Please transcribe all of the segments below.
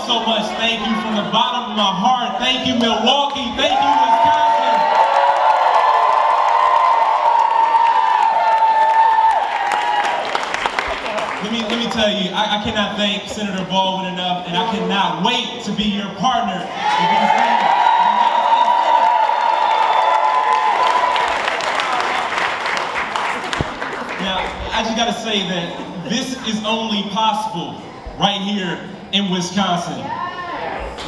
so much. Thank you from the bottom of my heart. Thank you, Milwaukee. Thank you, Wisconsin. Let me tell you, I cannot thank Senator Baldwin enough, and I cannot wait to be your partner in these things. Now, I just got to say that this is only possible right here in Wisconsin.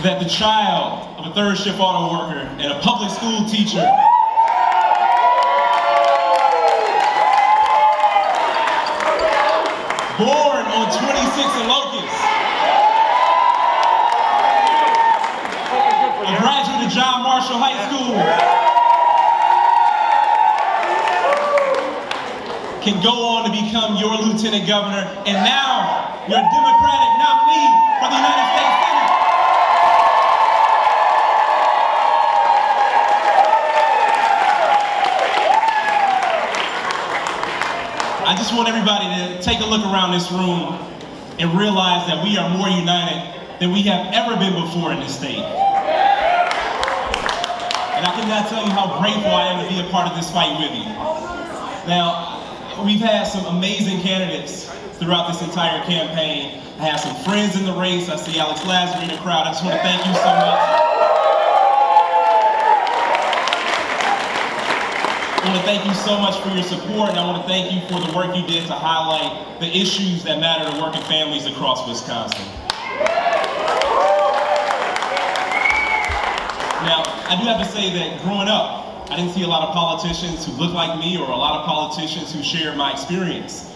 That the child of a third shift auto worker and a public school teacher born on 26 and Locust, a graduate of John Marshall High School, can go on to become your lieutenant governor and now your Democratic nominee for the United States Senate. I just want everybody to take a look around this room and realize that we are more united than we have ever been before in this state. And I cannot tell you how grateful I am to be a part of this fight with you. Now, we've had some amazing candidates throughout this entire campaign. I have some friends in the race. I see Alex Lazary in the crowd. I just want to thank you so much. I want to thank you so much for your support, and I want to thank you for the work you did to highlight the issues that matter to working families across Wisconsin. Now, I do have to say that growing up, I didn't see a lot of politicians who looked like me or a lot of politicians who shared my experience.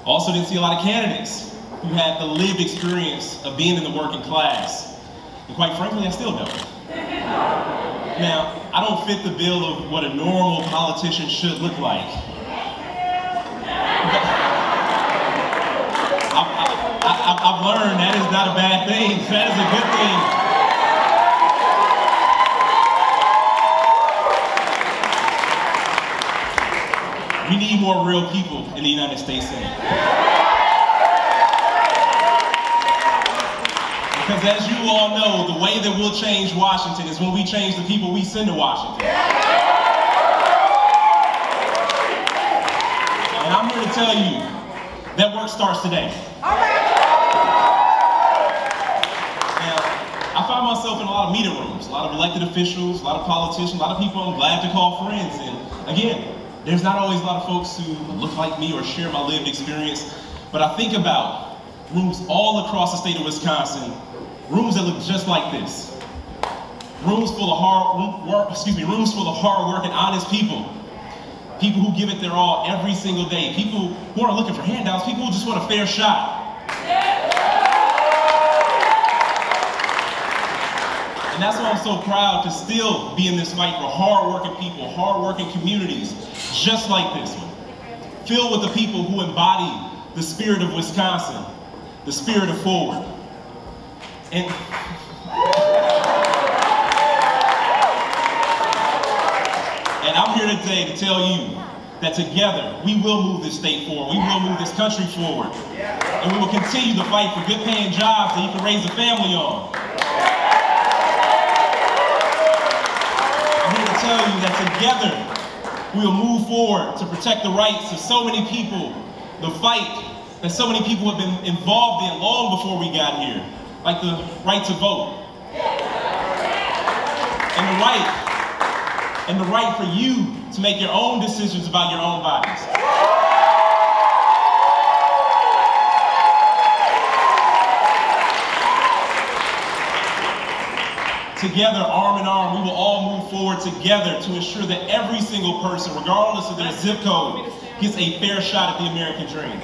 I also didn't see a lot of candidates who had the lived experience of being in the working class. And quite frankly, I still don't. Now, I don't fit the bill of what a normal politician should look like. I've learned that is not a bad thing. That is a good thing. We need more real people in the United States Senate. Because as you all know, the way that we'll change Washington is when we change the people we send to Washington. And I'm here to tell you, that work starts today. Now, I find myself in a lot of meeting rooms, a lot of elected officials, a lot of politicians, a lot of people I'm glad to call friends. And again, there's not always a lot of folks who look like me or share my lived experience, but I think about rooms all across the state of Wisconsin, rooms that look just like this. Rooms full of hard-working, honest people. People who give it their all every single day. People who aren't looking for handouts. People who just want a fair shot. And that's why I'm so proud to still be in this fight for hard-working people, hard-working communities, just like this one. Filled with the people who embody the spirit of Wisconsin, the spirit of forward. And I'm here today to tell you that together we will move this state forward. We will move this country forward. And we will continue to fight for good paying jobs that you can raise a family on. I'm here to tell you that together we will move forward to protect the rights of so many people, the fight that so many people have been involved in long before we got here. Like the right to vote. And the right for you to make your own decisions about your own bodies. Together, arm in arm, we will all move forward together to ensure that every single person, regardless of their zip code, gets a fair shot at the American dream.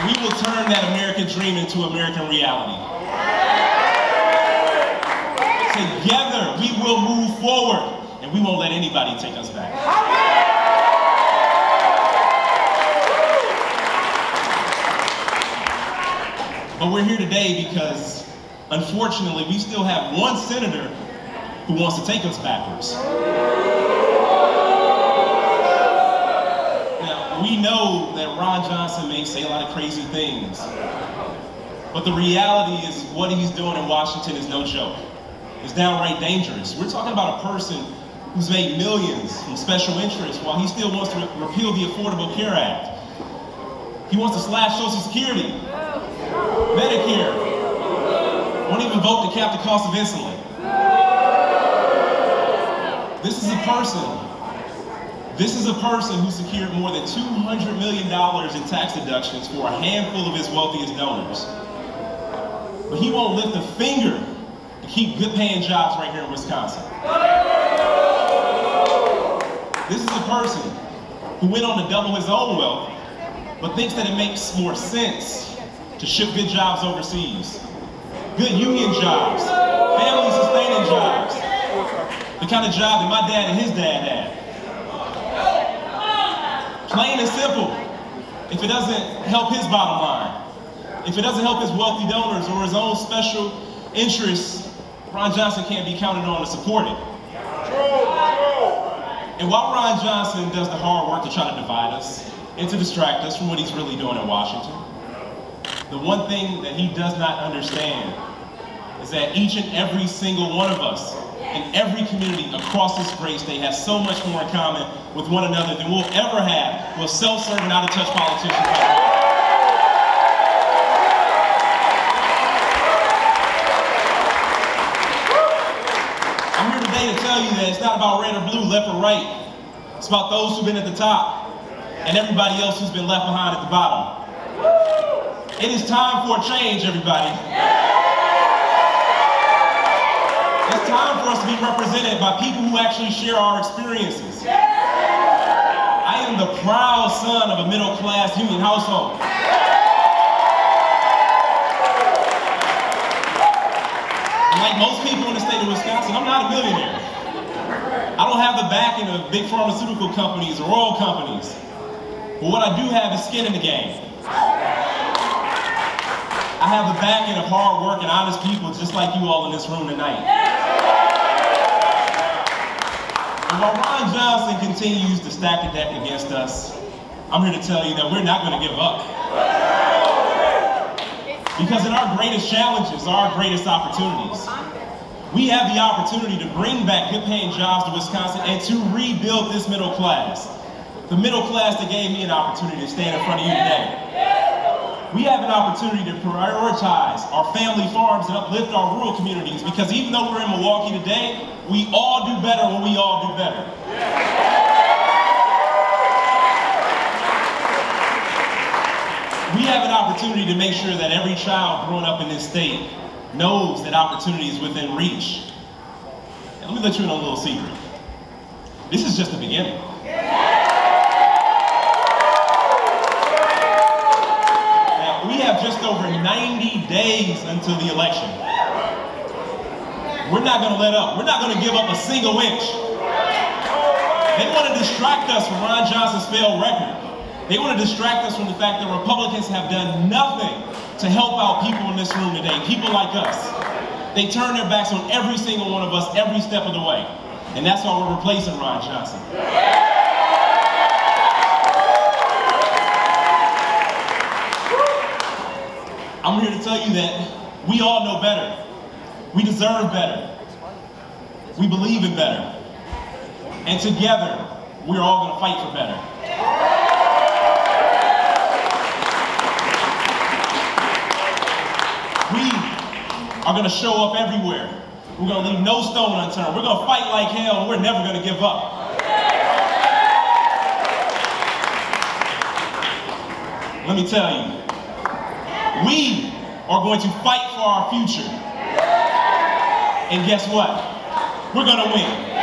We will turn that American dream into American reality. Together, we will move forward, and we won't let anybody take us back. But we're here today because, unfortunately, we still have one senator who wants to take us backwards. Now, we know that Ron Johnson may say a lot of crazy things, but the reality is what he's doing in Washington is no joke. It's downright dangerous. We're talking about a person who's made millions from special interests while he still wants to repeal the Affordable Care Act. He wants to slash Social Security, Medicare, won't even vote to cap the cost of insulin. This is a person who secured more than $200 million in tax deductions for a handful of his wealthiest donors. But he won't lift a finger to keep good-paying jobs right here in Wisconsin. This is a person who went on to double his own wealth, but thinks that it makes more sense to ship good jobs overseas. Good union jobs, family-sustaining jobs, the kind of job that my dad and his dad had. Plain and simple, if it doesn't help his bottom line, if it doesn't help his wealthy donors or his own special interests, Ron Johnson can't be counted on to support it. And while Ron Johnson does the hard work to try to divide us and to distract us from what he's really doing in Washington, the one thing that he does not understand is that each and every single one of us in every community across this great state has so much more in common with one another than we'll ever have with self-serving, out-of-touch politicians like that. I'm here today to tell you that it's not about red or blue, left or right. It's about those who've been at the top and everybody else who's been left behind at the bottom. It is time for a change, everybody. It's time for us to be represented by people who actually share our experiences. I am the proud son of a middle-class union household. And like most people in the state of Wisconsin, I'm not a millionaire. I don't have the backing of big pharmaceutical companies or oil companies. But what I do have is skin in the game. I have the backing of hard work and honest people just like you all in this room tonight. And while Ron Johnson continues to stack the deck against us, I'm here to tell you that we're not going to give up. Because in our greatest challenges are our greatest opportunities. We have the opportunity to bring back good-paying jobs to Wisconsin and to rebuild this middle class. The middle class that gave me an opportunity to stand in front of you today. We have an opportunity to prioritize our family farms and uplift our rural communities, because even though we're in Milwaukee today, we all do better when we all do better. We have an opportunity to make sure that every child growing up in this state knows that opportunity is within reach. And let me let you in on a little secret. This is just the beginning. We have just over 90 days until the election. We're not going to let up. We're not going to give up a single inch. They want to distract us from Ron Johnson's failed record. They want to distract us from the fact that Republicans have done nothing to help out people in this room today, people like us. They turn their backs on every single one of us every step of the way. And that's why we're replacing Ron Johnson. I'm here to tell you that we all know better. We deserve better. We believe in better. And together, we're all going to fight for better. We are going to show up everywhere. We're going to leave no stone unturned. We're going to fight like hell, and we're never going to give up. Let me tell you. We are going to fight for our future. And guess what? We're going to win.